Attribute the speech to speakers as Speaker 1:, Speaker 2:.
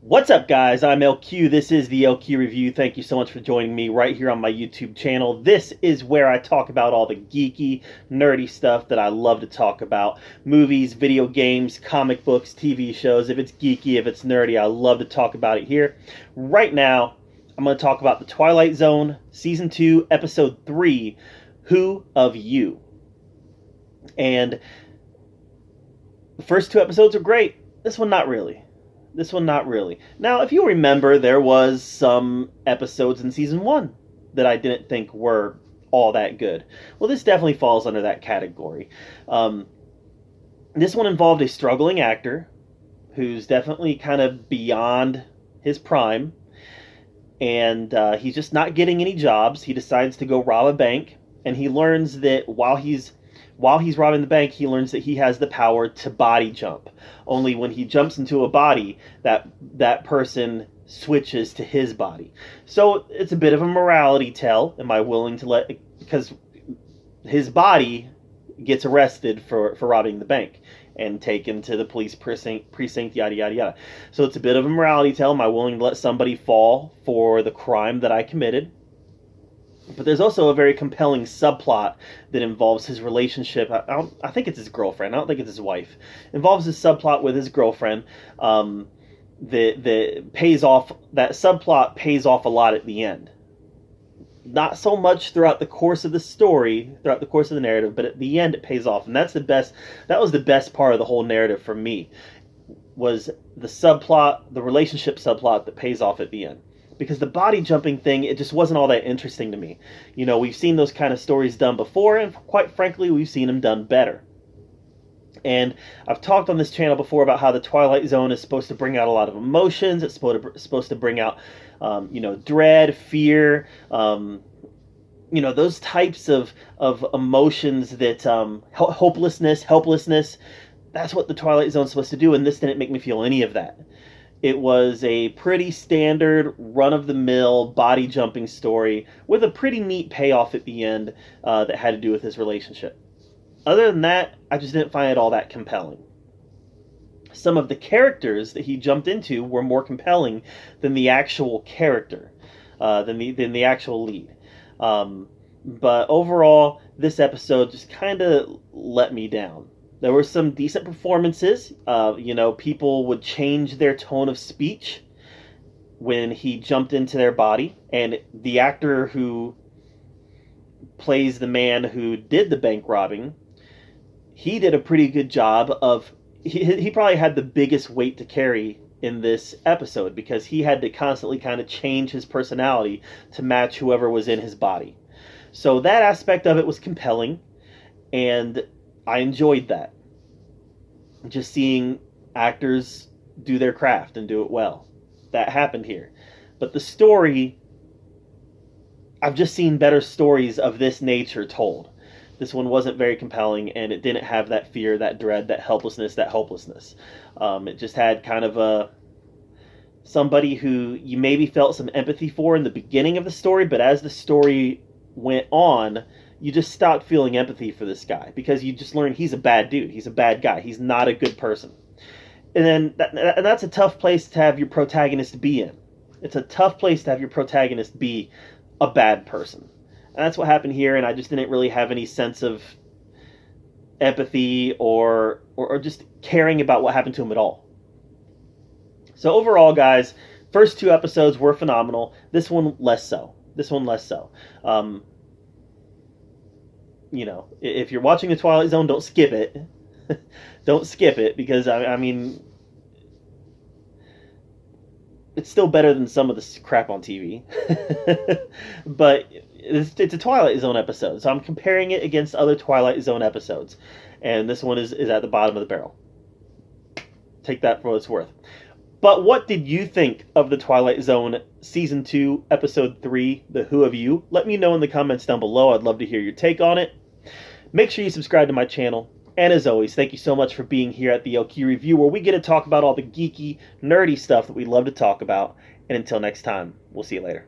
Speaker 1: What's up, guys? I'm LQ. This is the LQ Review. Thank you so much for joining me right here on my YouTube channel. This is where I talk about all the geeky, nerdy stuff that I love to talk about. Movies, video games, comic books, TV shows. If it's geeky, if it's nerdy, I love to talk about it here. Right now, I'm going to talk about the Twilight Zone, Season 2, Episode 3, Who of You? And the first two episodes are great. This one, not really. Now, if you remember, there was some episodes in Season 1 that I didn't think were all that good. Well, this definitely falls under that category. This one involved a struggling actor who's definitely kind of beyond his prime, and he's just not getting any jobs. He decides to go rob a bank, and he learns that while he's robbing the bank, he learns that he has the power to body jump. Only when he jumps into a body, that person switches to his body. So it's a bit of a morality tale. Am I willing to because his body gets arrested for robbing the bank and taken to the police precinct, yada, yada, yada. So it's a bit of a morality tale. Am I willing to let somebody fall for the crime that I committed? But there's also a very compelling subplot that involves his relationship. I think it's his girlfriend. I don't think it's his wife. Involves his subplot with his girlfriend. That pays off. That subplot pays off a lot at the end. Not so much throughout the course of the story, throughout the course of the narrative, but at the end it pays off, and that's the best. That was the best part of the whole narrative for me. Was the subplot, the relationship subplot that pays off at the end. Because the body jumping thing, it just wasn't all that interesting to me. You know, we've seen those kind of stories done before, and quite frankly, we've seen them done better. And I've talked on this channel before about how the Twilight Zone is supposed to bring out a lot of emotions. It's supposed to bring out, dread, fear, those types of emotions that, hopelessness, helplessness. That's what the Twilight Zone is supposed to do, and this didn't make me feel any of that. It was a pretty standard, run-of-the-mill, body-jumping story with a pretty neat payoff at the end that had to do with his relationship. Other than that, I just didn't find it all that compelling. Some of the characters that he jumped into were more compelling than the actual character, than the actual lead. But overall, this episode just kind of let me down. There were some decent performances. People would change their tone of speech when he jumped into their body. And the actor who plays the man who did the bank robbing, he did a pretty good job of... He probably had the biggest weight to carry in this episode because he had to constantly kind of change his personality to match whoever was in his body. So that aspect of it was compelling, and I enjoyed that. Just seeing actors do their craft and do it well. That happened here. But the story, I've just seen better stories of this nature told. This one wasn't very compelling, and it didn't have that fear, that dread, that helplessness, that hopelessness. It just had kind of somebody who you maybe felt some empathy for in the beginning of the story, but as the story went on, you just stopped feeling empathy for this guy because you just learned he's a bad dude. He's a bad guy. He's not a good person. And that's a tough place to have your protagonist be in. It's a tough place to have your protagonist be a bad person. And that's what happened here, and I just didn't really have any sense of empathy or just caring about what happened to him at all. So overall, guys, first two episodes were phenomenal. This one, less so. If you're watching the Twilight Zone, don't skip it. Don't skip it, because, I mean, it's still better than some of this crap on TV. But it's a Twilight Zone episode, so I'm comparing it against other Twilight Zone episodes. And this one is at the bottom of the barrel. Take that for what it's worth. But what did you think of the Twilight Zone Season 2, Episode 3, The Who of You? Let me know in the comments down below. I'd love to hear your take on it. Make sure you subscribe to my channel. And as always, thank you so much for being here at the LQ Review, where we get to talk about all the geeky, nerdy stuff that we love to talk about. And until next time, we'll see you later.